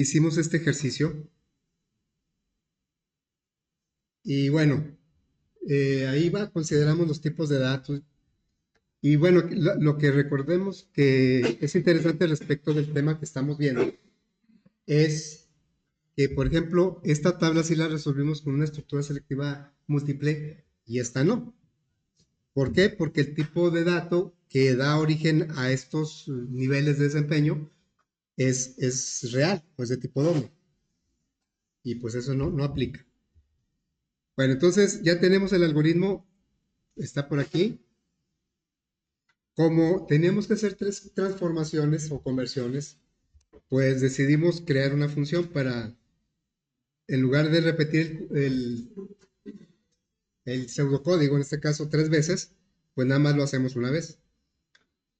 Hicimos este ejercicio y bueno, consideramos los tipos de datos y bueno, lo que recordemos que es interesante respecto del tema que estamos viendo es que, por ejemplo, esta tabla sí la resolvimos con una estructura selectiva múltiple y esta no. ¿Por qué? Porque el tipo de dato que da origen a estos niveles de desempeño es real, o es de tipo doble, y pues eso no aplica. Bueno, entonces ya tenemos el algoritmo, está por aquí. Como teníamos que hacer tres transformaciones o conversiones, pues decidimos crear una función para, en lugar de repetir el pseudocódigo, en este caso 3 veces, pues nada más lo hacemos una vez.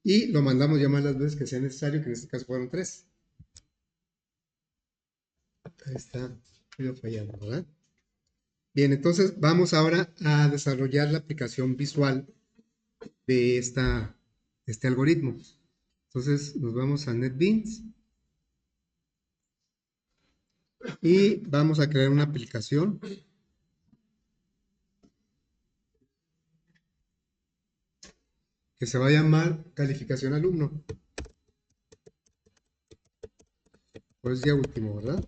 Y lo mandamos llamar las veces que sea necesario, que en este caso fueron 3. Ahí está, ido fallando, ¿verdad? Bien, entonces vamos ahora a desarrollar la aplicación visual de este algoritmo. Entonces nos vamos a NetBeans y vamos a crear una aplicación que se va a llamar calificación alumno. Pues ya último, ¿verdad?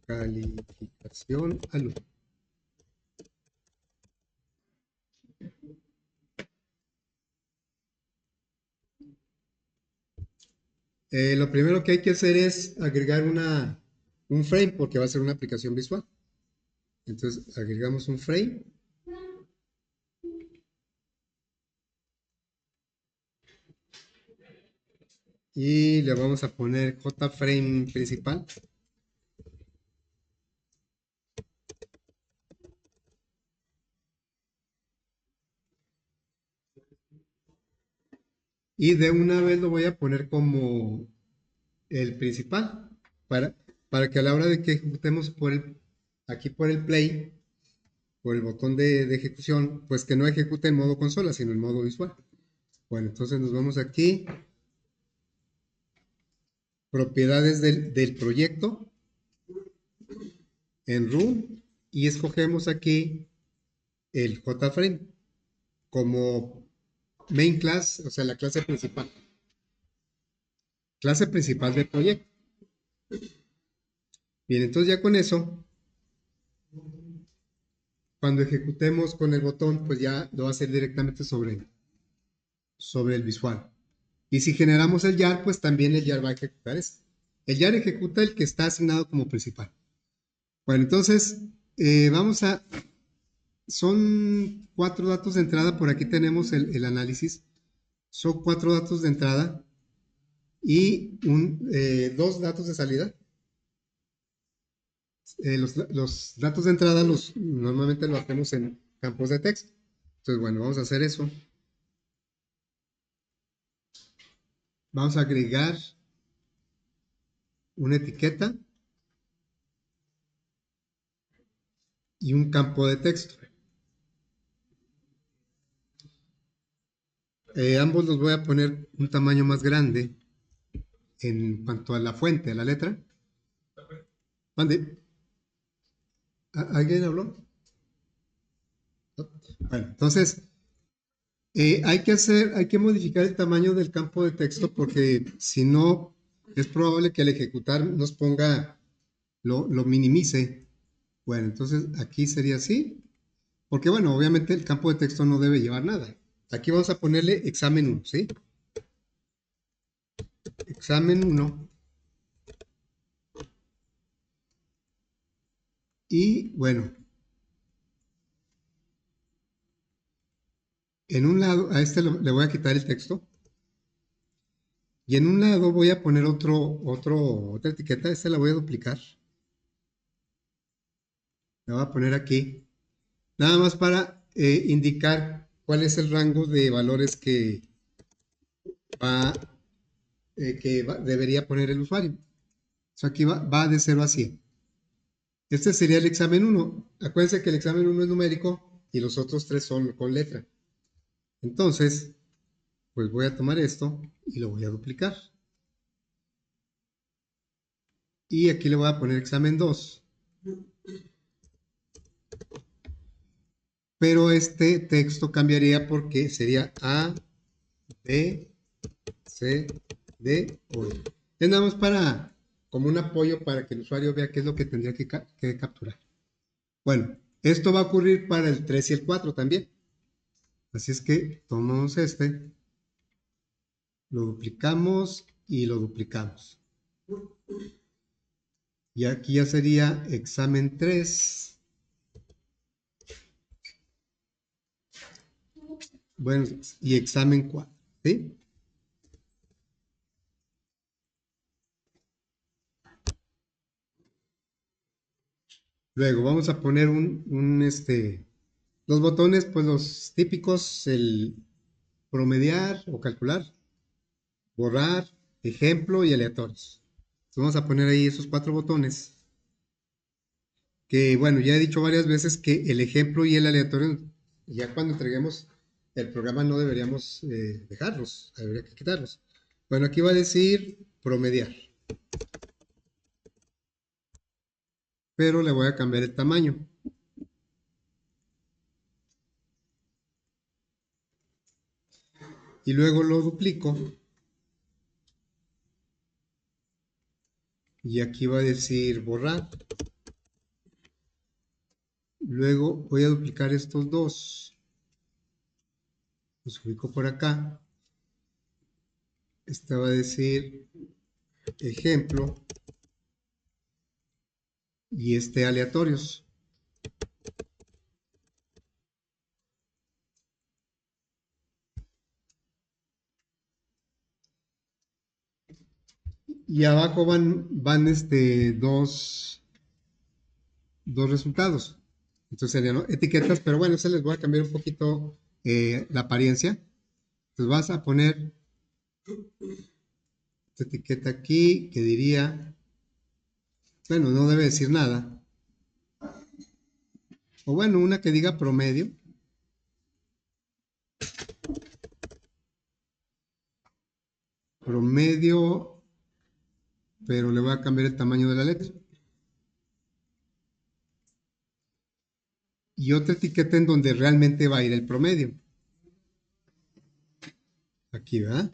Calificación alumno. Lo primero que hay que hacer es agregar un frame porque va a ser una aplicación visual. Entonces agregamos un frame y le vamos a poner JFrame principal. Y de una vez lo voy a poner como el principal para, para que a la hora de que ejecutemos aquí por el play, por el botón de ejecución, pues que no ejecute en modo consola, sino en modo visual. Bueno, entonces nos vamos aquí, propiedades del proyecto, en room, y escogemos aquí el JFrame como main class, o sea, la clase principal del proyecto. Bien, entonces ya con eso, cuando ejecutemos con el botón, pues ya lo va a hacer directamente sobre el visual. Y si generamos el YAR, pues también el YAR va a ejecutar esto. El YAR ejecuta el que está asignado como principal. Bueno, entonces vamos a... Son 4 datos de entrada, por aquí tenemos el análisis. Son 4 datos de entrada y 2 datos de salida. Los datos de entrada normalmente lo hacemos en campos de texto. Entonces, bueno, vamos a hacer eso. Vamos a agregar una etiqueta y un campo de texto. Ambos los voy a poner un tamaño más grande en cuanto a la fuente, a la letra. Mande. ¿Alguien habló? ¿No? Bueno, entonces hay que modificar el tamaño del campo de texto porque si no, es probable que al ejecutar nos ponga, lo minimice. Bueno, entonces aquí sería así, porque bueno, obviamente el campo de texto no debe llevar nada. Aquí vamos a ponerle examen 1, ¿sí? Examen 1. Y bueno, en un lado, a este le voy a quitar el texto. Y en un lado voy a poner otra etiqueta. Esta la voy a duplicar. La voy a poner aquí. Nada más para indicar cuál es el rango de valores va, debería poner el usuario. Aquí va de 0 a 100. Este sería el examen 1. Acuérdense que el examen 1 es numérico y los otros 3 son con letra. Entonces, pues voy a tomar esto y lo voy a duplicar. Y aquí le voy a poner examen 2. Pero este texto cambiaría porque sería A, B, C, D, O. Es nada más para, como un apoyo para que el usuario vea qué es lo que tendría que capturar. Bueno, esto va a ocurrir para el 3 y el 4 también. Así es que tomamos este, lo duplicamos y lo duplicamos. Y aquí ya sería examen 3. Bueno, y examen 4. ¿Sí? Luego vamos a poner los botones, pues los típicos, el promediar o calcular, borrar, ejemplo y aleatorios. Entonces vamos a poner ahí esos 4 botones. Que bueno, ya he dicho varias veces que el ejemplo y el aleatorio, ya cuando entreguemos el programa no deberíamos dejarlos, habría que quitarlos. Bueno, aquí va a decir promediar, pero le voy a cambiar el tamaño. Y luego lo duplico. Y aquí va a decir borrar. Luego voy a duplicar estos dos. Los ubico por acá. Este va a decir ejemplo. Y este aleatorios. Y abajo van dos resultados. Entonces serían, ¿no?, etiquetas, pero bueno, se les voy a cambiar un poquito la apariencia. Entonces vas a poner esta etiqueta aquí que diría, bueno, no debe decir nada. O bueno, una que diga promedio. Promedio, pero le voy a cambiar el tamaño de la letra. Y otra etiqueta en donde realmente va a ir el promedio. Aquí, ¿verdad?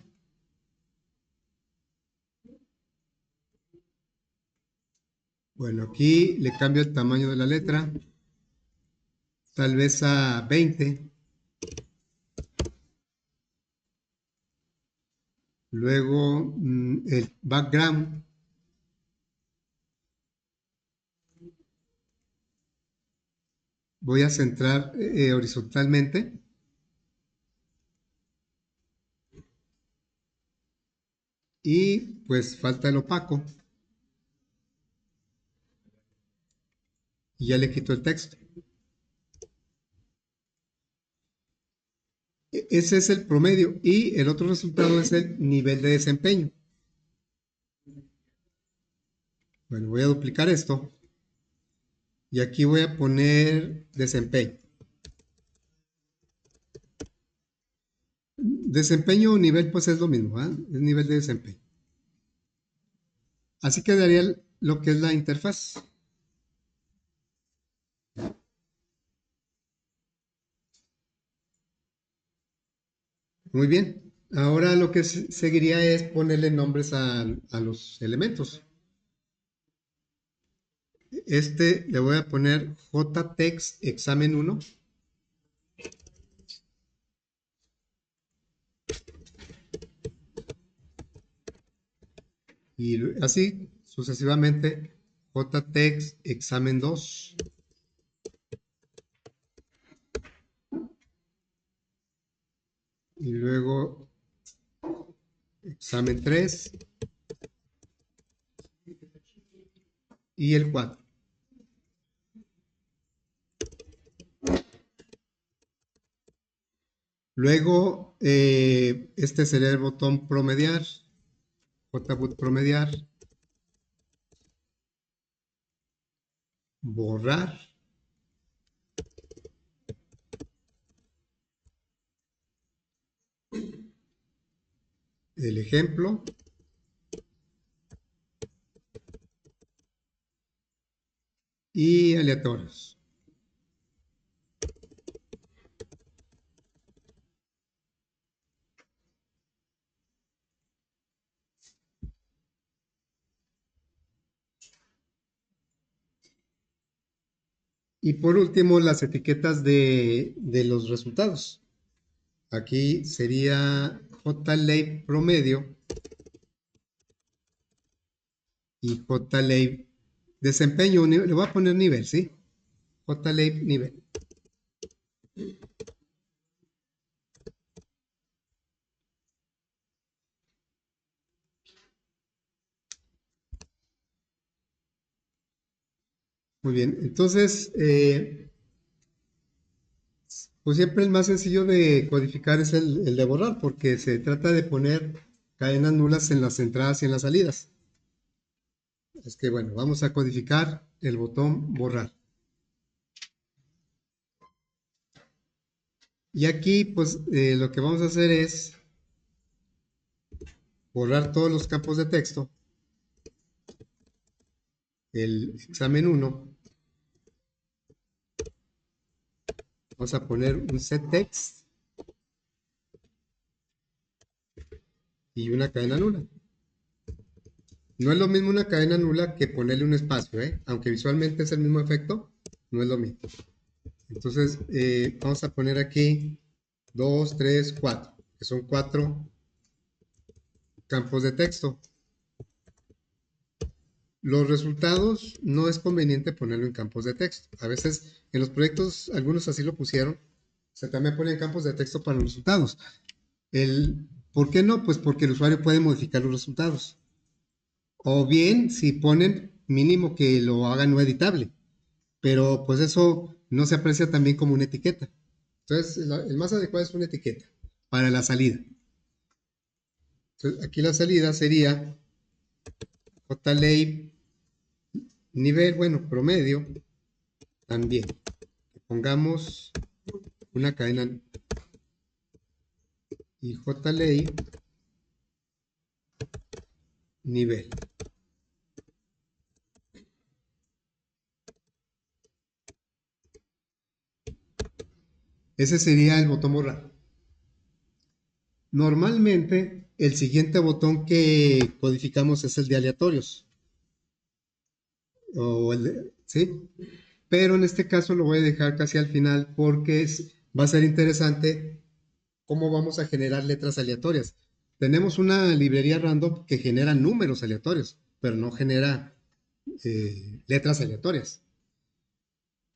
Bueno, aquí le cambio el tamaño de la letra, tal vez a 20. Luego el background, voy a centrar horizontalmente. Y pues falta el opaco. Y ya le quito el texto. Ese es el promedio. Y el otro resultado es el nivel de desempeño. Bueno, voy a duplicar esto. Y aquí voy a poner desempeño. Desempeño o nivel, pues es lo mismo, ¿eh? Es nivel de desempeño. Así quedaría lo que es la interfaz. Muy bien. Ahora lo que seguiría es ponerle nombres a los elementos. Este le voy a poner JText examen 1. Y así sucesivamente JText examen 2. Y luego examen 3 y el 4. Luego, este sería el botón promediar, JBoot promediar, borrar, el ejemplo, y aleatorios. Y por último, las etiquetas de los resultados. Aquí sería JLab promedio y JLab desempeño. Le voy a poner nivel, ¿sí? JLab nivel. Muy bien, entonces, pues siempre el más sencillo de codificar es el de borrar, porque se trata de poner cadenas nulas en las entradas y en las salidas. Es que bueno, vamos a codificar el botón borrar. Y aquí, pues, lo que vamos a hacer es borrar todos los campos de texto. El examen 1. Vamos a poner un setText y una cadena nula. No es lo mismo una cadena nula que ponerle un espacio, ¿eh? Aunque visualmente es el mismo efecto, no es lo mismo. Entonces, vamos a poner aquí 2, 3, 4, que son 4 campos de texto. Los resultados no es conveniente ponerlo en campos de texto. A veces en los proyectos algunos así lo pusieron. Se también ponen campos de texto para los resultados. ¿Por qué no? Pues porque el usuario puede modificar los resultados. O bien si ponen mínimo que lo haga no editable. Pero pues eso no se aprecia también como una etiqueta. Entonces el más adecuado es una etiqueta para la salida. Entonces aquí la salida sería JLab nivel, bueno, promedio también. Pongamos una cadena y JLab nivel. Ese sería el botón borrar. Normalmente el siguiente botón que codificamos es el de aleatorios. ¿Sí? Pero en este caso lo voy a dejar casi al final porque va a ser interesante cómo vamos a generar letras aleatorias. Tenemos una librería random que genera números aleatorios, pero no genera letras aleatorias.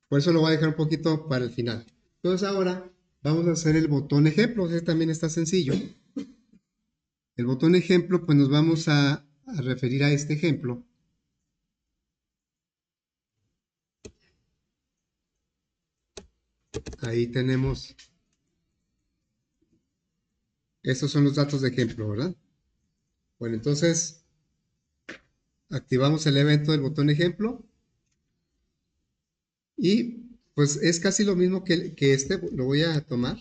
Por eso lo voy a dejar un poquito para el final. Entonces ahora vamos a hacer el botón ejemplo, que también está sencillo. El botón ejemplo, pues nos vamos a referir a este ejemplo. Ahí tenemos, estos son los datos de ejemplo, ¿verdad? Bueno, entonces activamos el evento del botón ejemplo y pues es casi lo mismo que este, lo voy a tomar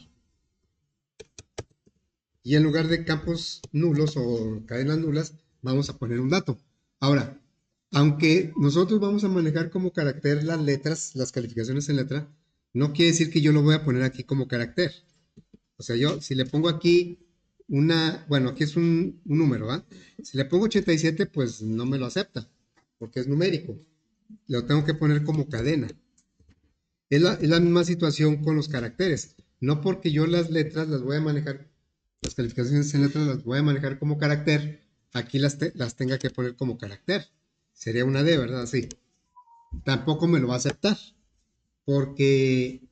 y en lugar de campos nulos o cadenas nulas, vamos a poner un dato. Ahora, aunque nosotros vamos a manejar como carácter las letras, las calificaciones en letra, no quiere decir que yo lo voy a poner aquí como carácter. O sea, yo si le pongo aquí bueno, aquí es un número, ¿va? Si le pongo 87, pues no me lo acepta, porque es numérico. Lo tengo que poner como cadena. Es la misma situación con los caracteres. No porque yo las letras las voy a manejar, las calificaciones en letras las voy a manejar como carácter, aquí las tenga que poner como carácter. Sería una D, ¿verdad? Sí. Tampoco me lo va a aceptar, porque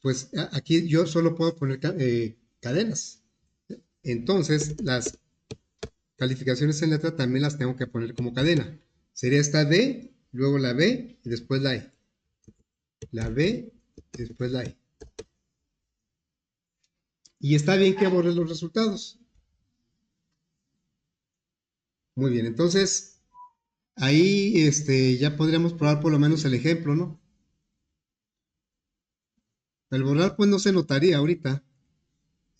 pues aquí yo solo puedo poner cadenas. Entonces, las calificaciones en letra también las tengo que poner como cadena. Sería esta D, luego la B y después la E. La B y después la E. Y está bien que borre los resultados. Muy bien, entonces ahí ya podríamos probar por lo menos el ejemplo, ¿no? El borrar pues no se notaría ahorita.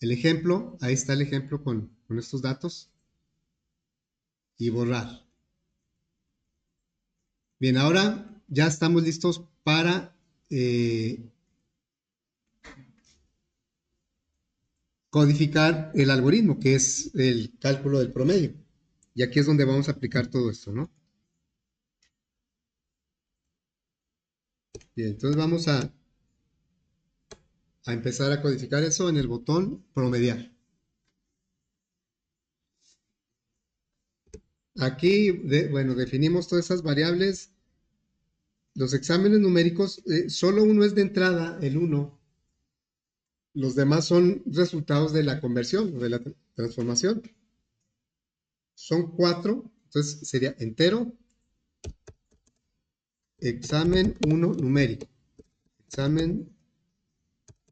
El ejemplo, ahí está el ejemplo con estos datos. Y borrar. Bien, ahora ya estamos listos para codificar el algoritmo, que es el cálculo del promedio. Y aquí es donde vamos a aplicar todo esto, ¿no? Bien, entonces vamos a empezar a codificar eso en el botón promediar. Aquí, bueno, definimos todas esas variables. Los exámenes numéricos, solo uno es de entrada, el 1. Los demás son resultados de la conversión, de la transformación. Son 4, entonces sería entero, examen 1 numérico, examen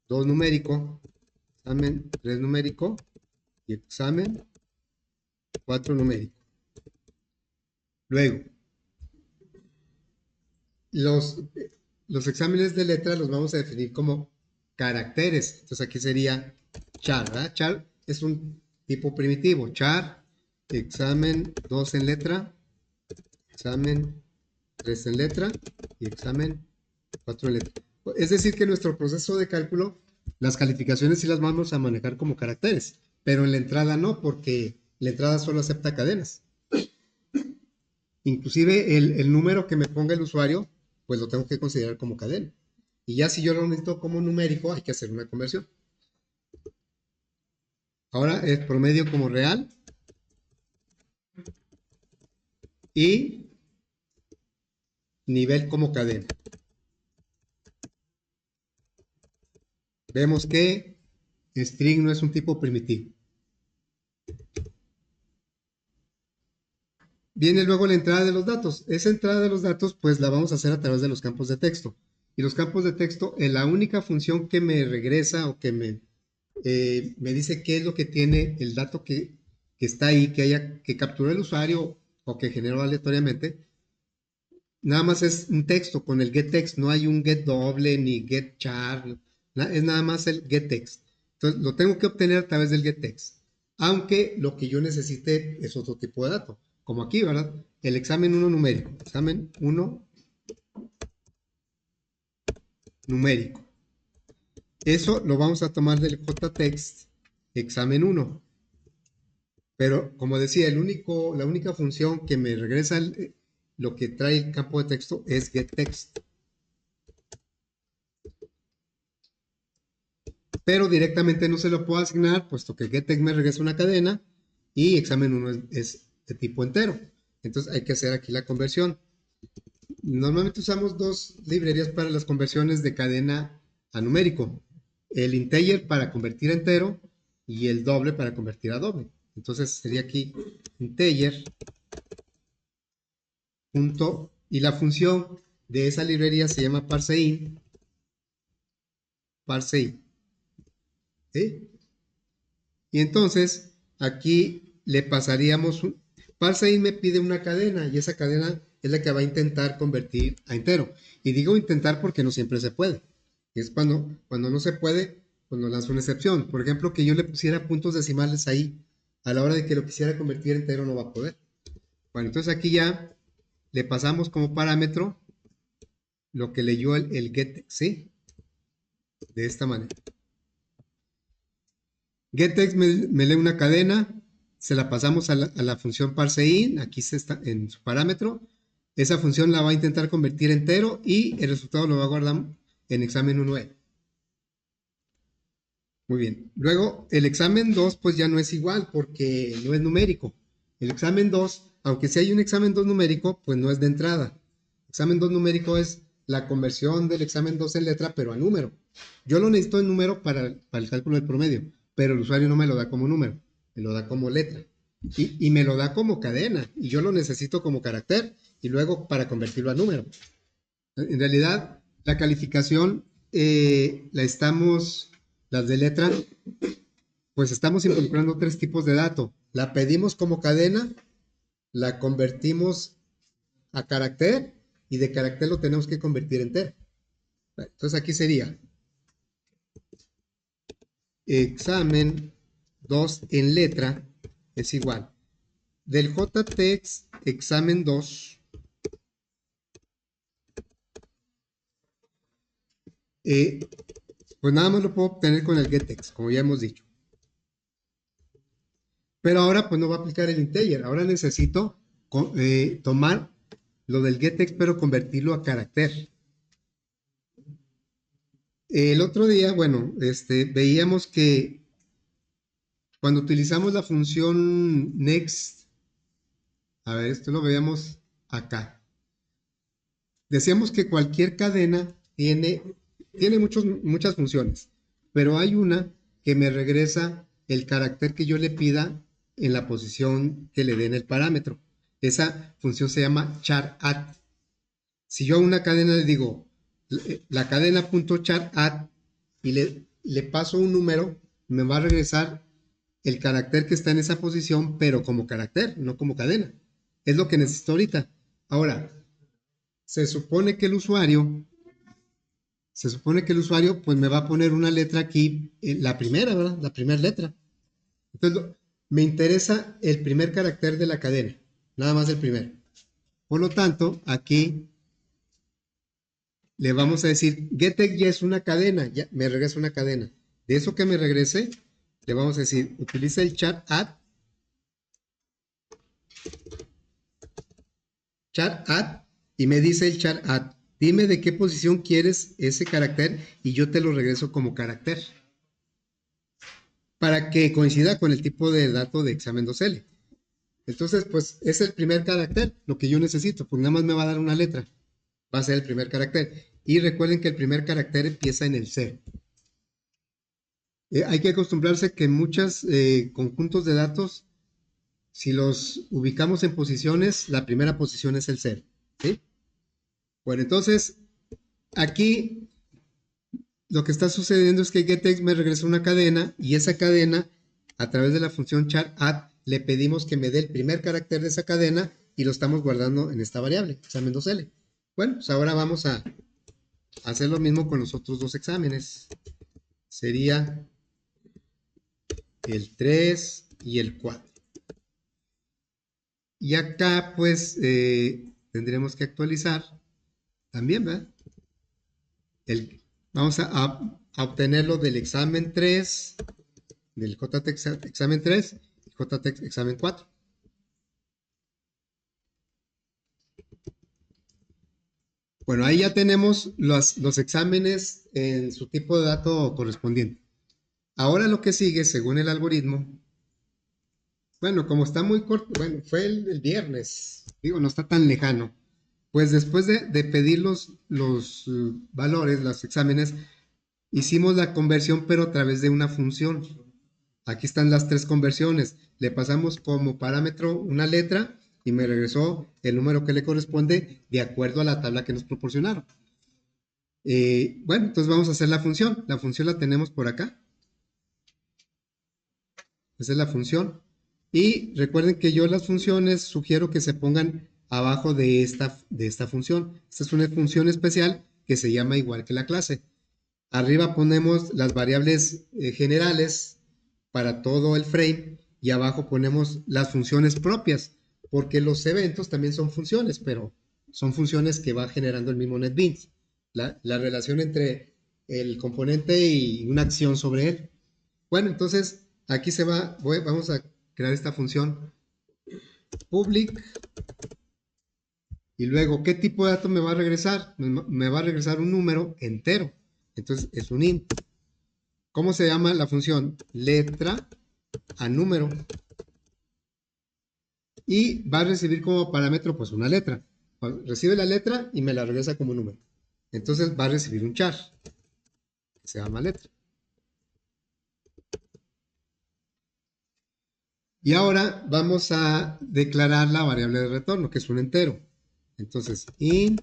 2 numérico, examen 3 numérico y examen 4 numérico. Luego, los exámenes de letra los vamos a definir como caracteres. Entonces aquí sería char, ¿verdad? Char es un tipo primitivo. Char, examen 2 en letra, examen 3 en letra y examen 4 en letra. Es decir, que en nuestro proceso de cálculo, las calificaciones sí las vamos a manejar como caracteres, pero en la entrada no, porque la entrada solo acepta cadenas. Inclusive el número que me ponga el usuario, pues lo tengo que considerar como cadena. Y ya si yo lo necesito como numérico, hay que hacer una conversión. Ahora es promedio como real y nivel como cadena. Vemos que string no es un tipo primitivo. Viene luego la entrada de los datos. Esa entrada de los datos, pues la vamos a hacer a través de los campos de texto. Y los campos de texto, la única función que me regresa o que me dice qué es lo que tiene el dato que está ahí, que capturó el usuario o que generó aleatoriamente, nada más es un texto con el getText, no hay un getDoble ni getChar, es nada más el getText. Entonces lo tengo que obtener a través del getText, aunque lo que yo necesite es otro tipo de dato, como aquí, ¿verdad? El examen 1 numérico, examen 1 numérico. Eso lo vamos a tomar del JText examen 1. Pero como decía, la única función que me regresa lo que trae el campo de texto es getText. Pero directamente no se lo puedo asignar, puesto que getText me regresa una cadena y examen 1 es de tipo entero. Entonces hay que hacer aquí la conversión. Normalmente usamos dos librerías para las conversiones de cadena a numérico. El integer para convertir a entero y el doble para convertir a doble. Entonces sería aquí integer punto, y la función de esa librería se llama parseInt. ¿Sí? Y entonces aquí le pasaríamos parseInt me pide una cadena y esa cadena es la que va a intentar convertir a entero. Y digo intentar porque no siempre se puede. Y es cuando no se puede, cuando lanzo una excepción. Por ejemplo, que yo le pusiera puntos decimales ahí, a la hora de que lo quisiera convertir a entero no va a poder. Bueno, entonces aquí ya le pasamos como parámetro lo que leyó el getText, ¿sí? De esta manera. GetText me lee una cadena, se la pasamos a la función parseInt, aquí se está en su parámetro. Esa función la va a intentar convertir entero y el resultado lo va a guardar en examen 1E. Muy bien. Luego, el examen 2 pues ya no es igual porque no es numérico. El examen 2, aunque si hay un examen 2 numérico, pues no es de entrada. Examen 2 numérico es la conversión del examen 2 en letra, pero a número. Yo lo necesito en número para el cálculo del promedio, pero el usuario no me lo da como número, me lo da como letra. Y me lo da como cadena, y yo lo necesito como carácter, y luego para convertirlo a número. En realidad, la calificación las de letra, pues estamos involucrando tres tipos de dato. La pedimos como cadena, la convertimos a carácter y de carácter lo tenemos que convertir en entero. Entonces aquí sería examen 2 en letra es igual del JText examen 2 Eh, pues nada más lo puedo obtener con el getText, como ya hemos dicho. Pero ahora pues no va a aplicar el integer. Ahora necesito tomar lo del getText, pero convertirlo a carácter. El otro día, bueno, veíamos que cuando utilizamos la función next, a ver, esto lo veíamos acá. Decíamos que cualquier cadena tiene muchas funciones, pero hay una que me regresa el carácter que yo le pida en la posición que le dé en el parámetro. Esa función se llama char_add. Si yo a una cadena le digo la cadena.char_add y le paso un número, me va a regresar el carácter que está en esa posición, pero como carácter, no como cadena. Es lo que necesito ahorita. Ahora, se supone que el usuario pues me va a poner una letra aquí, la primera, ¿verdad? La primera letra. Entonces, me interesa el primer carácter de la cadena, nada más el primero. Por lo tanto, aquí le vamos a decir, getExt ya es una cadena, ya me regresa una cadena. De eso que me regrese, le vamos a decir, utiliza el char_add, y me dice el char_add, dime de qué posición quieres ese carácter y yo te lo regreso como carácter, para que coincida con el tipo de dato de examen 2L. Entonces, pues es el primer carácter, lo que yo necesito, pues nada más me va a dar una letra, va a ser el primer carácter. Y recuerden que el primer carácter empieza en el 0. Hay que acostumbrarse que en muchos conjuntos de datos, si los ubicamos en posiciones, la primera posición es el 0. ¿Sí? Bueno, entonces, aquí lo que está sucediendo es que getExt me regresa una cadena y esa cadena, a través de la función char_add, le pedimos que me dé el primer carácter de esa cadena y lo estamos guardando en esta variable, examen 2L. Bueno, pues ahora vamos a hacer lo mismo con los otros dos exámenes. Sería el 3 y el 4. Y acá pues tendremos que actualizar también, ¿verdad? Vamos a obtenerlo del examen 3, del JTEX examen 3 y JTEX examen 4. Bueno, ahí ya tenemos los exámenes en su tipo de dato correspondiente. Ahora lo que sigue, según el algoritmo, bueno, como está muy corto, bueno, fue el viernes, digo, no está tan lejano. Pues después de pedir los valores, los exámenes, hicimos la conversión, pero a través de una función. Aquí están las tres conversiones. Le pasamos como parámetro una letra y me regresó el número que le corresponde de acuerdo a la tabla que nos proporcionaron. Bueno, entonces vamos a hacer la función. La función la tenemos por acá. Esa es la función. Y recuerden que yo las funciones sugiero que se pongan abajo de esta función. Esta es una función especial que se llama igual que la clase. Arriba ponemos las variables generales para todo el frame y abajo ponemos las funciones propias, porque los eventos también son funciones, pero son funciones que va generando el mismo NetBeans. La relación entre el componente y una acción sobre él. Bueno, entonces aquí vamos a crear esta función public y luego, ¿qué tipo de dato me va a regresar? Me va a regresar un número entero. Entonces es un int. ¿Cómo se llama la función? Letra a número. Y va a recibir como parámetro pues una letra. Recibe la letra y me la regresa como número. Entonces va a recibir un char, que se llama letra. Y ahora vamos a declarar la variable de retorno, que es un entero. Entonces, int,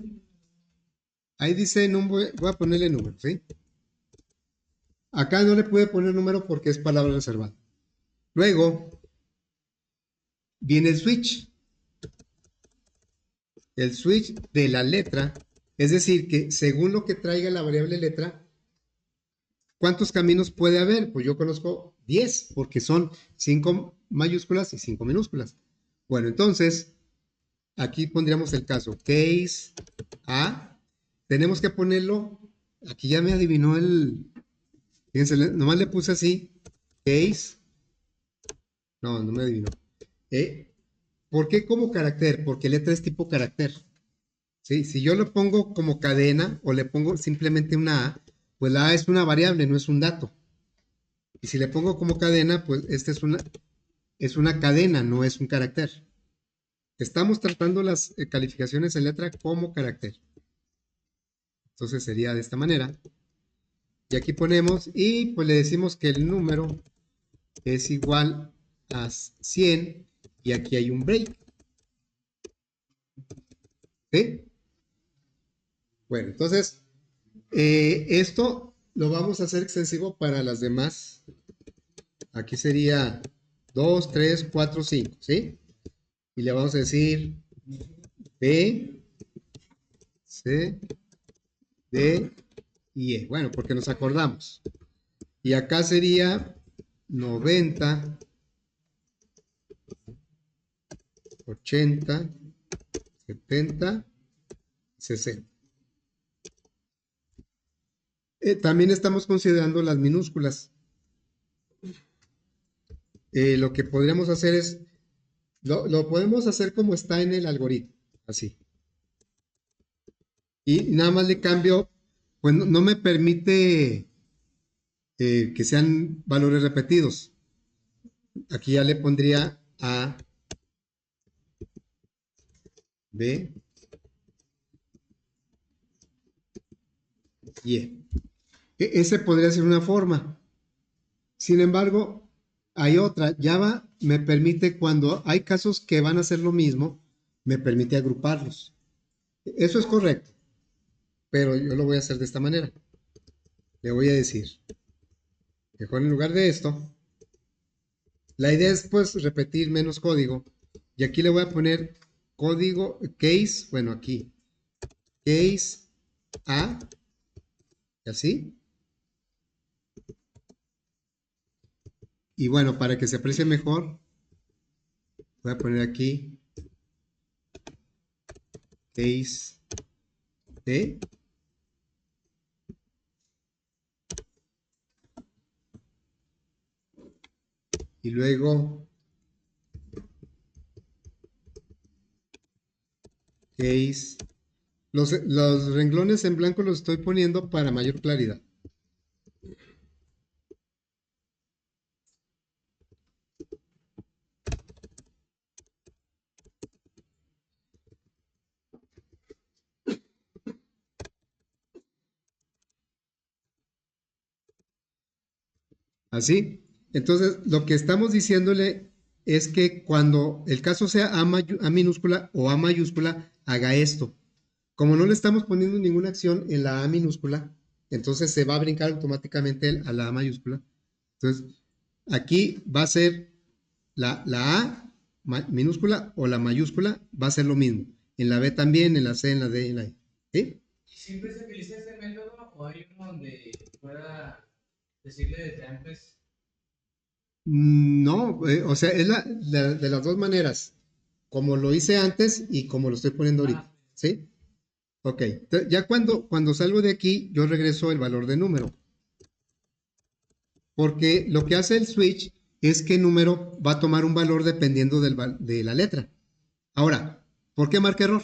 ahí dice, voy a ponerle número, ¿sí? Acá no le pude poner número porque es palabra reservada. Luego, viene el switch. El switch de la letra, es decir, que según lo que traiga la variable letra, ¿cuántos caminos puede haber? Pues yo conozco 10, porque son 5 mayúsculas y 5 minúsculas. Bueno, entonces, aquí pondríamos el caso, case A, tenemos que ponerlo aquí ya me adivinó fíjense, nomás le puse así, case, no me adivinó. ¿Por qué como carácter? Porque letra es tipo carácter. ¿Sí? Si yo lo pongo como cadena o le pongo simplemente una A, pues la A es una variable, no es un dato. Y si le pongo como cadena, pues esta es una cadena, no es un carácter. Estamos tratando las calificaciones en letra como carácter. Entonces sería de esta manera. Y aquí ponemos, y pues le decimos que el número es igual a 100 y aquí hay un break. ¿Sí? Bueno, entonces esto lo vamos a hacer extensivo para las demás. Aquí sería 2, 3, 4, 5, ¿sí? Y le vamos a decir B, C, D y E. Bueno, porque nos acordamos. Y acá sería 90, 80, 70, 60. También estamos considerando las minúsculas. Lo que podríamos hacer es, lo podemos hacer como está en el algoritmo, así. Y nada más le cambio, pues no me permite que sean valores repetidos. Aquí ya le pondría A, B y E. Ese podría ser una forma. Sin embargo, hay otra. Java me permite, cuando hay casos que van a hacer lo mismo, me permite agruparlos. Eso es correcto, pero yo lo voy a hacer de esta manera. Le voy a decir, mejor en lugar de esto, la idea es pues repetir menos código. Y aquí le voy a poner código case, bueno, aquí, case A, y así. Y bueno, para que se aprecie mejor, voy a poner aquí case B. Y luego case. Los renglones en blanco los estoy poniendo para mayor claridad. Así. Entonces, lo que estamos diciéndole es que cuando el caso sea A minúscula o A mayúscula, haga esto. Como no le estamos poniendo ninguna acción en la A minúscula, entonces se va a brincar automáticamente a la A mayúscula. Entonces, aquí va a ser la A minúscula o la mayúscula, va a ser lo mismo. En la B también, en la C, en la D, en la E. ¿Sí? ¿Siempre se utiliza ese método o hay uno donde pueda decirle desde antes? No, o sea, es de las dos maneras, como lo hice antes y como lo estoy poniendo ahorita, Ah, ¿sí? Ok, ya cuando salgo de aquí, yo regreso el valor de número, porque lo que hace el switch es que número va a tomar un valor dependiendo de la letra. Ahora, ¿por qué marca error?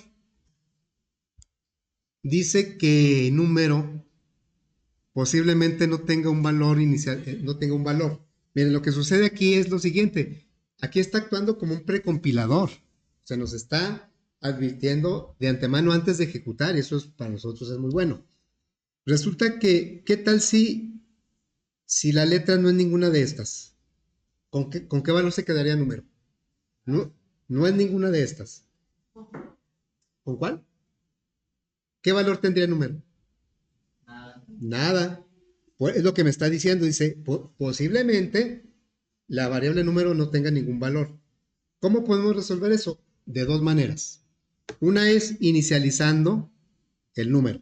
Dice que número posiblemente no tenga un valor inicial, no tenga un valor. Miren, lo que sucede aquí es lo siguiente. Aquí está actuando como un precompilador. Se nos está advirtiendo de antemano antes de ejecutar. Eso para nosotros es muy bueno. Resulta que, ¿qué tal si la letra no es ninguna de estas? ¿Con qué valor se quedaría el número? No, no es ninguna de estas. ¿Con cuál? ¿Qué valor tendría el número? nada. Nada. Pues es lo que me está diciendo. Dice, posiblemente la variable número no tenga ningún valor. ¿Cómo podemos resolver eso? De dos maneras. Una es inicializando el número.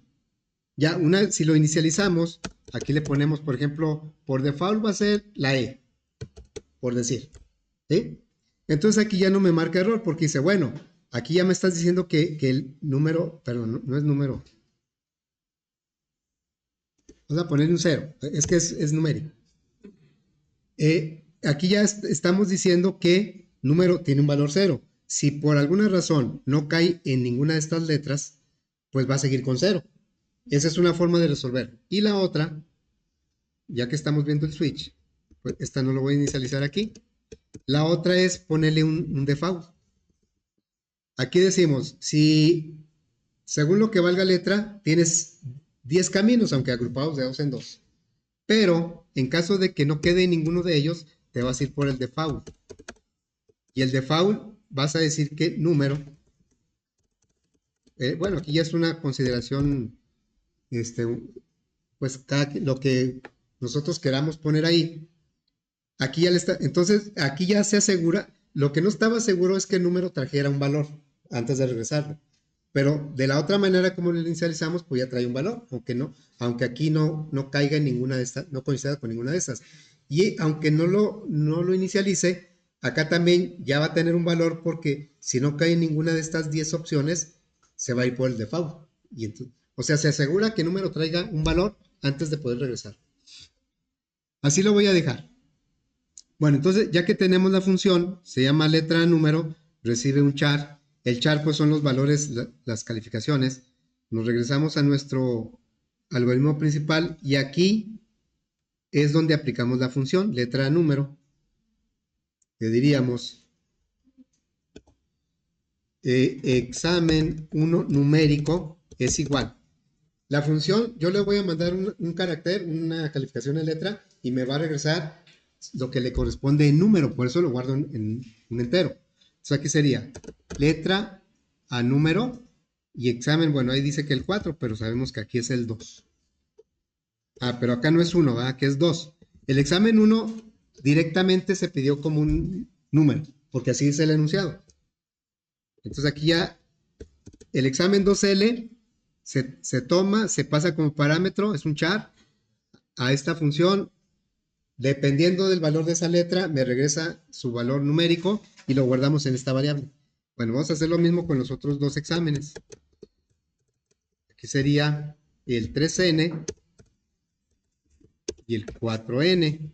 Ya, si lo inicializamos, aquí le ponemos, por ejemplo, por default va a ser la E, por decir. ¿Sí? Entonces aquí ya no me marca error porque dice, bueno, aquí ya me estás diciendo que el número, perdón, no es número. Vamos a ponerle un 0. Es que es numérico. Aquí ya estamos diciendo que número tiene un valor 0. Si por alguna razón no cae en ninguna de estas letras, pues va a seguir con 0. Esa es una forma de resolver. Y la otra, ya que estamos viendo el switch, pues esta no lo voy a inicializar aquí. La otra es ponerle un default. Aquí decimos, si según lo que valga letra, tienes 10 caminos, aunque agrupados de 2 en 2. Pero en caso de que no quede ninguno de ellos, te vas a ir por el default. Y el default vas a decir qué número. Bueno, aquí ya es una consideración, pues lo que nosotros queramos poner ahí. Aquí ya le está, entonces aquí ya se asegura. Lo que no estaba seguro es que el número trajera un valor antes de regresarlo. Pero de la otra manera como lo inicializamos, pues ya trae un valor, aunque aquí no caiga en ninguna de estas, no coincida con ninguna de estas. Y aunque no lo inicialice, acá también ya va a tener un valor porque si no cae en ninguna de estas 10 opciones, se va a ir por el default. Y entonces, o sea, se asegura que el número traiga un valor antes de poder regresar. Así lo voy a dejar. Bueno, entonces ya que tenemos la función, se llama letra número, recibe un char. El char pues son los valores, las calificaciones. Nos regresamos a nuestro algoritmo principal y aquí es donde aplicamos la función, letra número. Le diríamos examen 1 numérico es igual. La función, yo le voy a mandar un carácter, una calificación de letra y me va a regresar lo que le corresponde en número, por eso lo guardo en un entero. Entonces aquí sería letra a número y examen, bueno, ahí dice que el 4, pero sabemos que aquí es el 2. Ah, pero acá no es 1, ¿verdad? Que es 2. El examen 1 directamente se pidió como un número, porque así es el enunciado. Entonces aquí ya el examen 2L se toma, se pasa como parámetro, es un char, a esta función. Dependiendo del valor de esa letra, me regresa su valor numérico y lo guardamos en esta variable. Bueno, vamos a hacer lo mismo con los otros dos exámenes. Aquí sería el 3N y el 4N.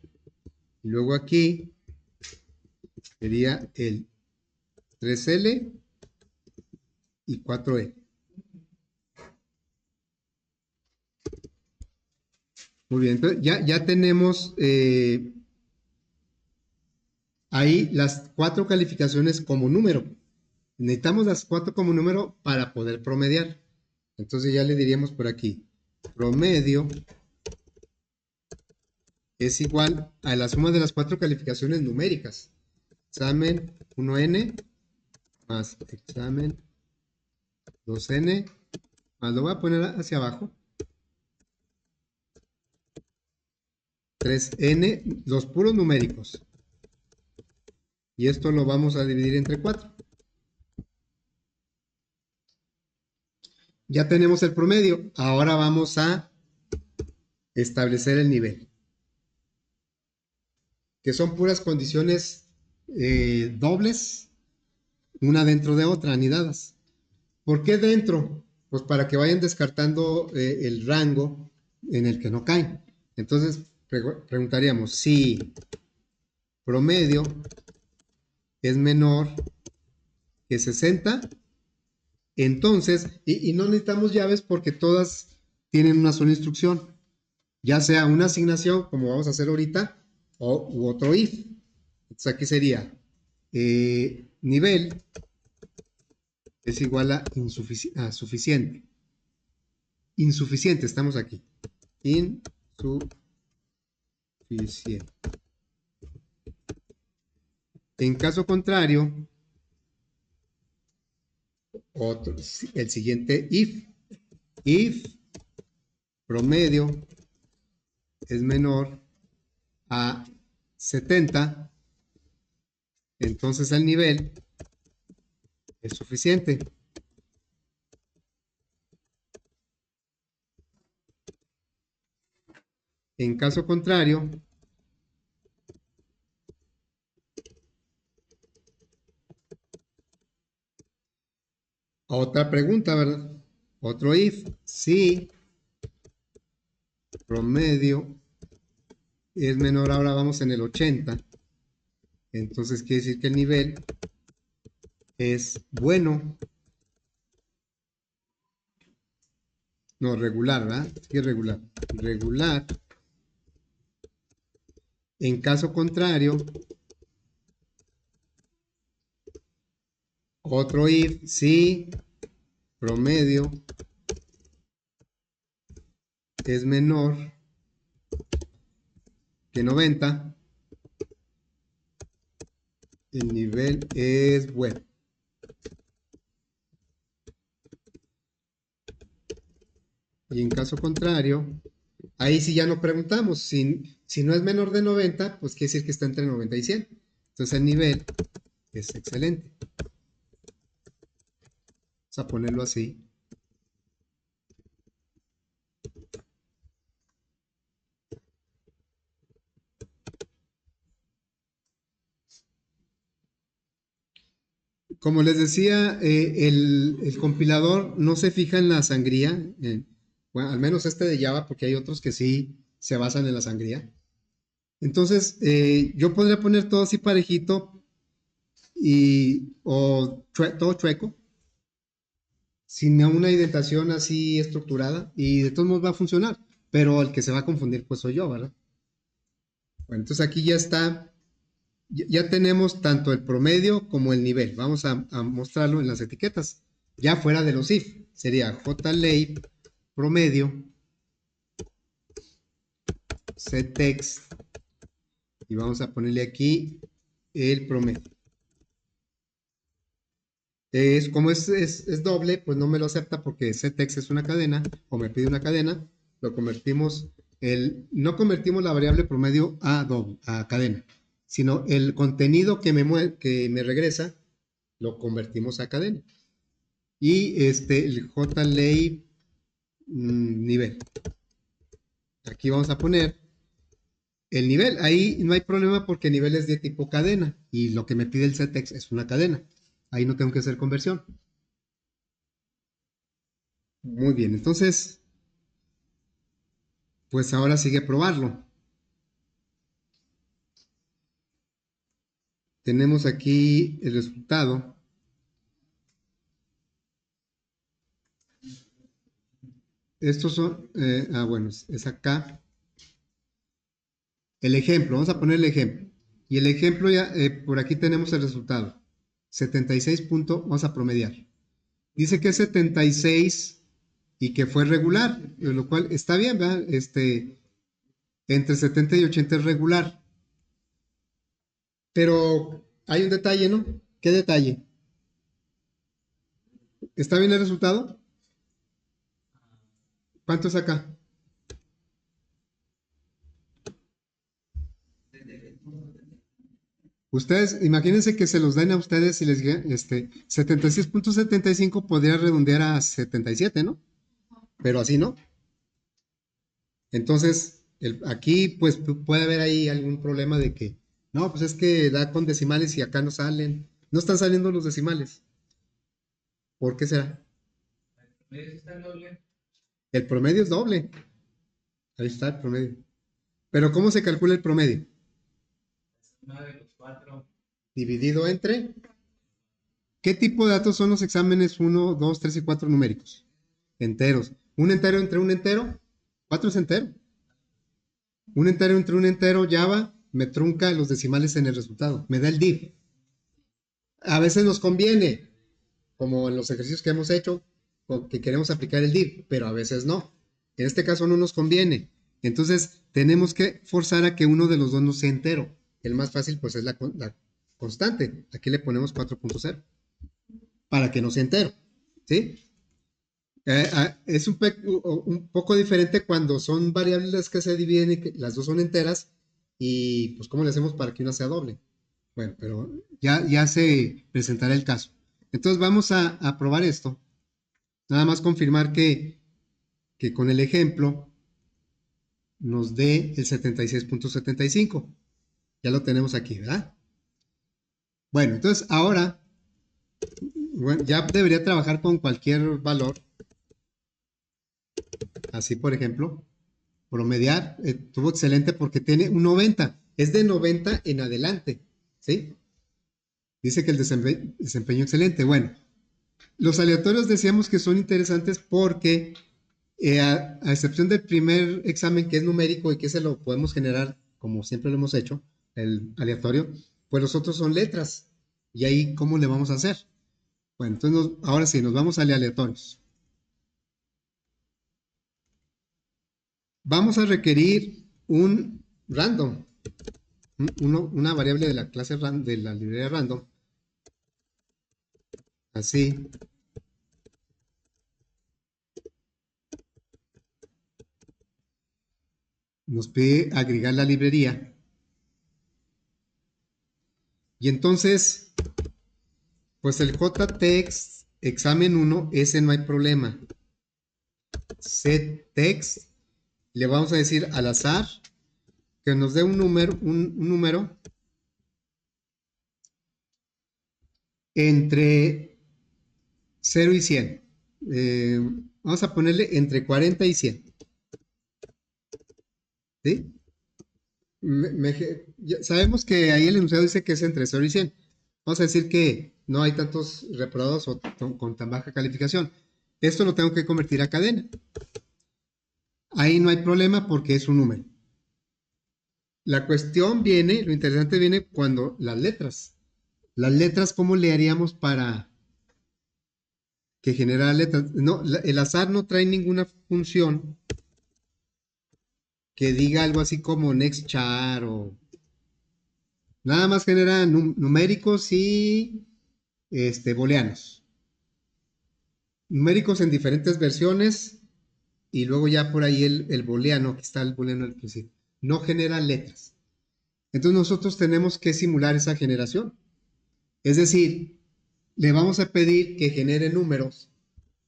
Y luego aquí sería el 3L y 4E. Muy bien, entonces ya tenemos ahí las 4 calificaciones como número. Necesitamos las 4 como número para poder promediar. Entonces ya le diríamos por aquí, promedio es igual a la suma de las 4 calificaciones numéricas. Examen 1N más examen 2N, más lo voy a poner hacia abajo. 3N, los puros numéricos. Y esto lo vamos a dividir entre 4. Ya tenemos el promedio. Ahora vamos a establecer el nivel. Que son puras condiciones dobles, una dentro de otra, anidadas. ¿Por qué dentro? Pues para que vayan descartando el rango en el que no caen. Entonces preguntaríamos si promedio es menor que 60, entonces, y no necesitamos llaves porque todas tienen una sola instrucción, ya sea una asignación, como vamos a hacer ahorita, u otro if. Entonces aquí sería nivel es igual a suficiente. Insuficiente, estamos aquí. Insuficiente. En caso contrario, el siguiente if promedio es menor a 70, entonces el nivel es suficiente. En caso contrario, otra pregunta, ¿verdad? Otro if, si promedio es menor, ahora vamos en el 80. Entonces quiere decir que el nivel es bueno. No, regular, ¿verdad? Sí, regular. Regular. En caso contrario, otro if, si promedio es menor que 90, el nivel es bueno. Y en caso contrario, ahí sí ya no preguntamos. Si no es menor de 90, pues quiere decir que está entre 90 y 100. Entonces el nivel es excelente. Vamos a ponerlo así. Como les decía, el compilador no se fija en la sangría. Bueno, al menos este de Java, porque hay otros que sí se basan en la sangría. Entonces, yo podría poner todo así parejito o todo chueco, sin una indentación así estructurada, y de todos modos va a funcionar, pero el que se va a confundir pues soy yo, ¿verdad? Bueno, entonces aquí ya está, ya tenemos tanto el promedio como el nivel. Vamos a mostrarlo en las etiquetas, ya fuera de los if, sería JLABE promedio settext, y vamos a ponerle aquí el promedio. Como es doble, pues no me lo acepta porque settext es una cadena, o me pide una cadena, lo convertimos, no convertimos la variable promedio a cadena, sino el contenido que me regresa, lo convertimos a cadena. Y el JLABE nivel. Aquí vamos a poner el nivel. Ahí no hay problema porque el nivel es de tipo cadena, y lo que me pide el settext es una cadena. Ahí no tengo que hacer conversión. Muy bien, entonces, pues ahora sigue probarlo. Tenemos aquí el resultado. Estos son, bueno, es acá. El ejemplo, vamos a poner el ejemplo. Y el ejemplo ya, por aquí tenemos el resultado. 76 puntos, vamos a promediar. Dice que es 76 y que fue regular, lo cual está bien, ¿verdad? Entre 70 y 80 es regular. Pero hay un detalle, ¿no? ¿Qué detalle? ¿Está bien el resultado? ¿Cuánto es acá? Ustedes, imagínense que se los den a ustedes y les digan, 76.75 podría redondear a 77, ¿no? Pero así no. Entonces, aquí pues puede haber ahí algún problema de que, no, pues es que da con decimales y acá no salen, no están saliendo los decimales. ¿Por qué será? El promedio es doble. Ahí está el promedio. Pero ¿cómo se calcula el promedio? Dividido entre. ¿Qué tipo de datos son los exámenes 1, 2, 3 y 4 numéricos? Enteros. ¿Un entero entre un entero? 4 es entero. Un entero entre un entero, Java, me trunca los decimales en el resultado. Me da el div. A veces nos conviene, como en los ejercicios que hemos hecho, que queremos aplicar el div, pero a veces no. En este caso no nos conviene. Entonces, tenemos que forzar a que uno de los dos no sea entero. El más fácil, pues, es la constante. Aquí le ponemos 4.0 para que no sea entero. ¿Sí? Es un poco diferente cuando son variables que se dividen y que las dos son enteras. Y, pues, ¿cómo le hacemos para que una sea doble? Bueno, pero ya se presentará el caso. Entonces, vamos a probar esto. Nada más confirmar que con el ejemplo nos dé el 76.75. Ya lo tenemos aquí, ¿verdad? Bueno, entonces ahora, bueno, ya debería trabajar con cualquier valor. Así, por ejemplo. promediar, tuvo excelente porque tiene un 90. Es de 90 en adelante, ¿sí? Dice que el desempeño excelente. Bueno, los aleatorios decíamos que son interesantes porque, a excepción del primer examen que es numérico y que se lo podemos generar como siempre lo hemos hecho, el aleatorio, pues los otros son letras. ¿Y ahí cómo le vamos a hacer? Bueno, entonces ahora sí, nos vamos a aleatorios. Vamos a requerir un random, una variable de la clase de la librería random, así. Nos pide agregar la librería. Y entonces, pues el JText examen 1, ese no hay problema. setText, le vamos a decir al azar que nos dé un número entre 0 y 100. Vamos a ponerle entre 40 y 100. ¿Sí? Sabemos que ahí el enunciado dice que es entre 0 y 100. Vamos a decir que no hay tantos reprobados o con tan baja calificación. Esto lo tengo que convertir a cadena. Ahí no hay problema porque es un número. La cuestión viene, lo interesante viene cuando las letras. Las letras, ¿cómo le haríamos para que generara letras? No, el azar no trae ninguna función que diga algo así como next char o nada más genera numéricos y booleanos. Numéricos en diferentes versiones y luego ya por ahí el booleano, que está el booleano al principio. No genera letras. Entonces nosotros tenemos que simular esa generación. Es decir, le vamos a pedir que genere números,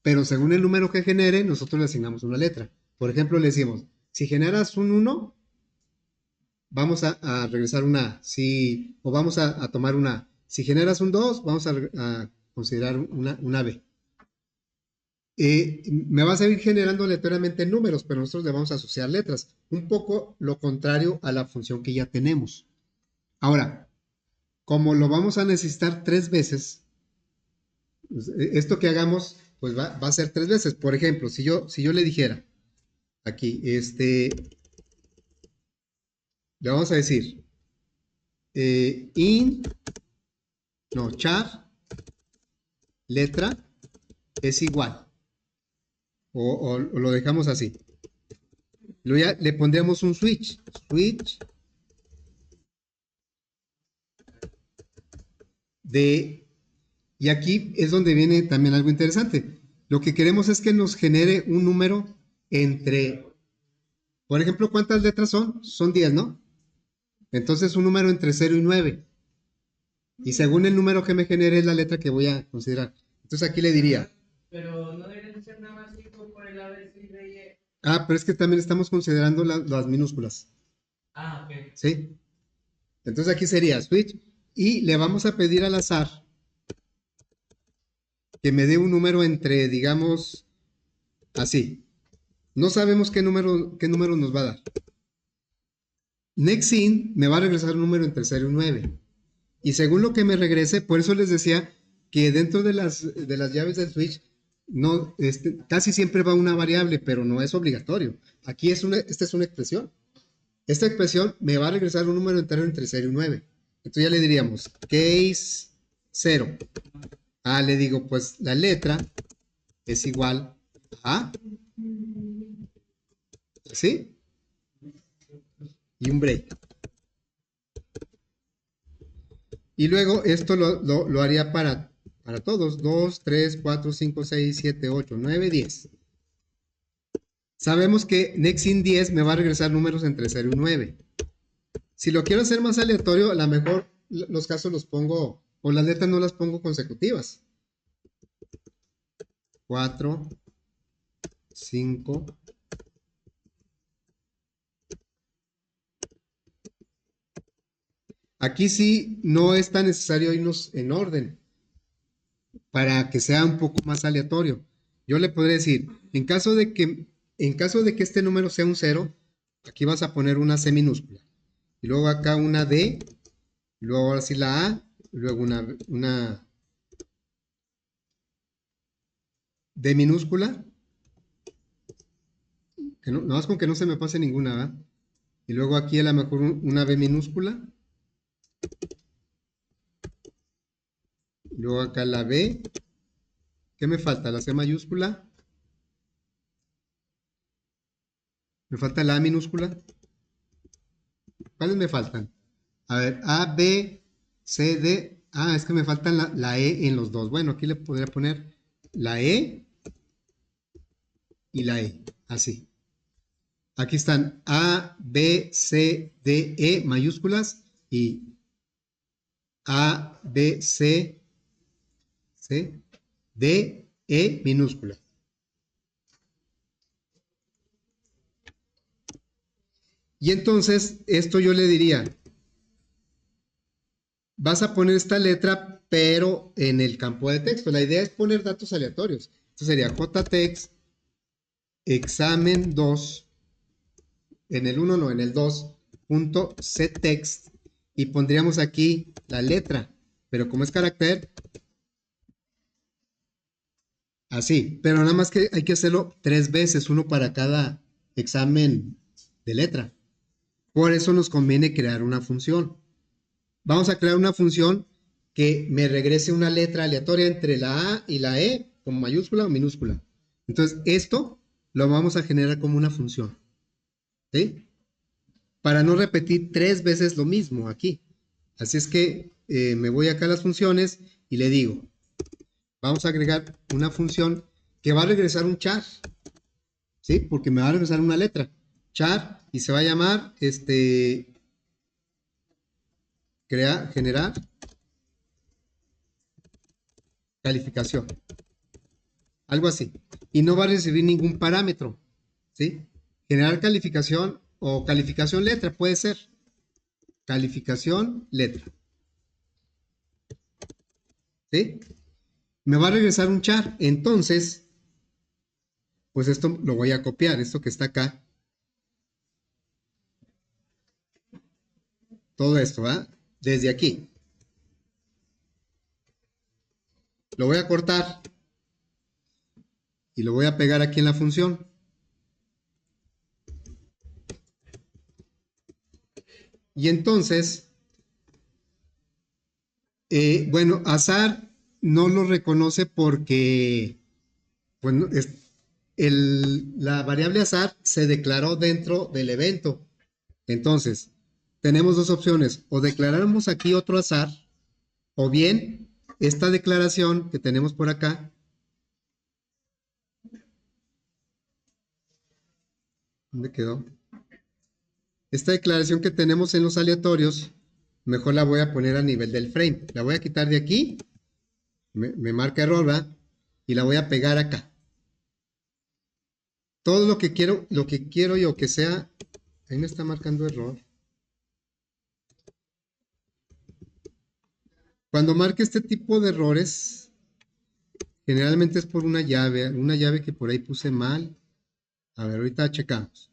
pero según el número que genere, nosotros le asignamos una letra. Por ejemplo, le decimos, si generas un 1, vamos a regresar una A. O vamos a tomar una A. Si generas un 2, vamos a considerar una B. Me va a seguir generando aleatoriamente números, pero nosotros le vamos a asociar letras. Un poco lo contrario a la función que ya tenemos. Ahora, como lo vamos a necesitar 3 veces, pues, esto que hagamos, pues va a ser 3 veces. Por ejemplo, si yo le dijera aquí, le vamos a decir char letra es igual. O lo dejamos así. Luego ya le pondríamos un switch. Y aquí es donde viene también algo interesante. Lo que queremos es que nos genere un número entre, por ejemplo, ¿cuántas letras son? Son 10, ¿no? Entonces un número entre 0 y 9. Y según el número que me genere es la letra que voy a considerar. Entonces aquí le diría. Pero no deberían ser nada más 5 por el A, B, C, D, E. Pero es que también estamos considerando las minúsculas. Ok. ¿Sí? Entonces aquí sería switch. Y le vamos a pedir al azar que me dé un número entre, digamos, así. No sabemos qué número nos va a dar. NextIn me va a regresar un número entre 0 y 9. Y según lo que me regrese, por eso les decía que dentro de las llaves del switch, no, casi siempre va una variable, pero no es obligatorio. Aquí esta es una expresión. Esta expresión me va a regresar un número entero entre 0 y 9. Entonces ya le diríamos case 0. Le digo, pues la letra es igual a, ¿sí? Y un break. Y luego esto lo haría para todos. 2, 3, 4, 5, 6, 7, 8, 9, 10. Sabemos que NextIn 10 me va a regresar números entre 0 y 9. Si lo quiero hacer más aleatorio, a lo mejor los casos los pongo, o las letras no las pongo consecutivas. 4, 5. Aquí sí no es tan necesario irnos en orden para que sea un poco más aleatorio. Yo le podría decir, en caso de que este número sea un 0, Aquí vas a poner una C minúscula. Y luego acá una D. Y luego ahora sí la A. Y luego una D minúscula. Que no, nada más con que no se me pase ninguna, ¿verdad? Y luego aquí a lo mejor una B minúscula. Y luego acá la B. ¿Qué me falta? La C mayúscula. Me falta la A minúscula. ¿Cuáles me faltan? A ver, A, B, C, D. Ah, es que me falta la E en los dos. Bueno, aquí le podría poner la E y la E. Así. Aquí están A, B, C, D, E mayúsculas y A, B, C, C, D, E minúscula. Y entonces, esto yo le diría, vas a poner esta letra, pero en el campo de texto. La idea es poner datos aleatorios. Esto sería JText, examen 2, en el 1 no, en el 2, punto ctext, y pondríamos aquí la letra, pero como es carácter, así, pero nada más que hay que hacerlo 3 veces, uno para cada examen de letra. Por eso nos conviene crear una función. Vamos a crear una función que me regrese una letra aleatoria entre la A y la E, con mayúscula o minúscula. Entonces, esto lo vamos a generar como una función. ¿Sí? Para no repetir 3 veces lo mismo aquí. Así es que me voy acá a las funciones y le digo, vamos a agregar una función que va a regresar un char, ¿sí? Porque me va a regresar una letra, char, y se va a llamar, generar calificación, algo así. Y no va a recibir ningún parámetro, ¿sí? Generar calificación o calificación letra, puede ser. Calificación letra, ¿sí? Me va a regresar un char, entonces pues esto lo voy a copiar, esto que está acá, todo esto, ¿va? Desde aquí. Lo voy a cortar y lo voy a pegar aquí en la función. Y entonces, bueno, azar no lo reconoce porque bueno, la variable azar se declaró dentro del evento. Entonces, tenemos dos opciones, o declaramos aquí otro azar, o bien esta declaración que tenemos por acá, ¿dónde quedó? Esta declaración que tenemos en los aleatorios, mejor la voy a poner a nivel del frame. La voy a quitar de aquí, me marca error, ¿verdad? Y la voy a pegar acá. Todo lo que quiero yo que sea, ahí me está marcando error. Cuando marque este tipo de errores, generalmente es por una llave que por ahí puse mal. A ver, ahorita checamos.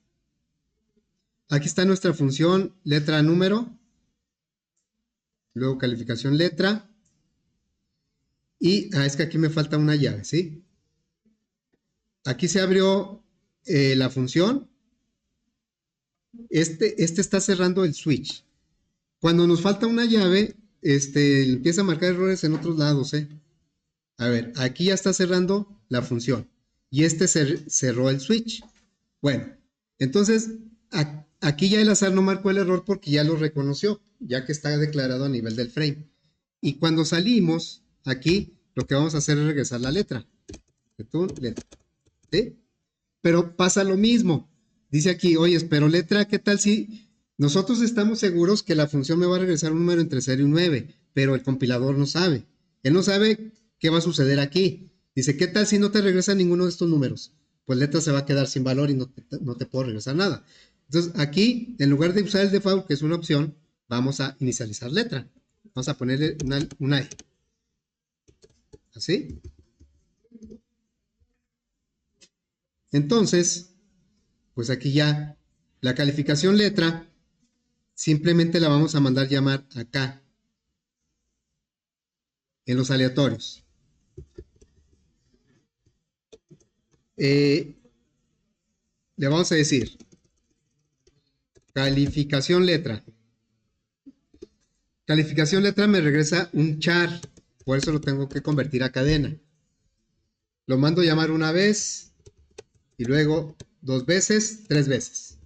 Aquí está nuestra función letra número, luego calificación letra, y es que aquí me falta una llave, ¿sí? Aquí se abrió la función. Este está cerrando el switch. Cuando nos falta una llave, empieza a marcar errores en otros lados, ¿eh? A ver, aquí ya está cerrando la función. Y cerró el switch. Bueno, entonces aquí ya el azar no marcó el error porque ya lo reconoció, ya que está declarado a nivel del frame. Y cuando salimos, aquí lo que vamos a hacer es regresar la letra. Letra. ¿Sí? Pero pasa lo mismo. Dice aquí, oye, pero letra, ¿qué tal si nosotros estamos seguros que la función me va a regresar un número entre 0 y 9, pero el compilador no sabe? Él no sabe qué va a suceder aquí. Dice, ¿qué tal si no te regresa ninguno de estos números? Pues letra se va a quedar sin valor y no te puedo regresar nada. Entonces aquí, en lugar de usar el default, que es una opción, vamos a inicializar letra. Vamos a ponerle una E. ¿Así? Entonces, pues aquí ya La calificación letra simplemente la vamos a mandar llamar acá, en los aleatorios. Le vamos a decir calificación letra. Calificación letra me regresa un char, por eso lo tengo que convertir a cadena. Lo mando llamar una vez y luego 2 veces, 3 veces.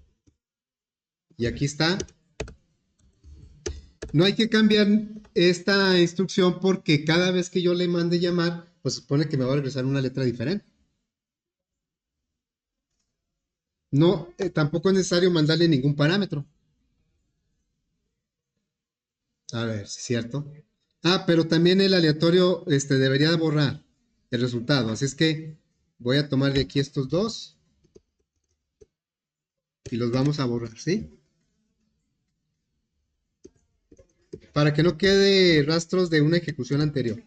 Y aquí está. No hay que cambiar esta instrucción porque cada vez que yo le mande llamar, pues supone que me va a regresar una letra diferente. No, tampoco es necesario mandarle ningún parámetro. A ver, si es cierto. Ah, pero también el aleatorio debería borrar el resultado. Así es que voy a tomar de aquí estos dos y los vamos a borrar, ¿sí? Para que no quede rastros de una ejecución anterior.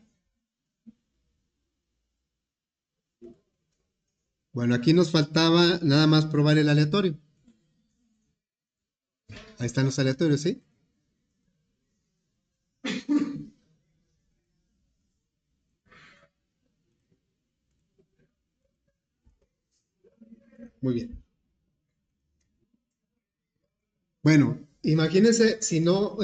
Bueno, aquí nos faltaba nada más probar el aleatorio. Ahí están los aleatorios, ¿sí? Muy bien. Bueno, imagínense si no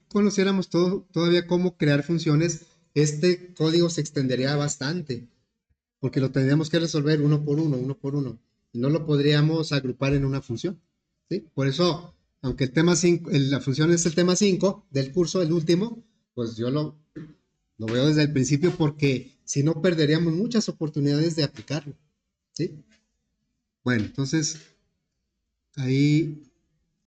conociéramos todavía cómo crear funciones, este código se extendería bastante, porque lo tendríamos que resolver uno por uno, y no lo podríamos agrupar en una función, ¿sí? Por eso, aunque el tema 5, la función es el tema 5 del curso, el último, pues yo lo veo desde el principio porque si no perderíamos muchas oportunidades de aplicarlo, ¿sí? Bueno, entonces ahí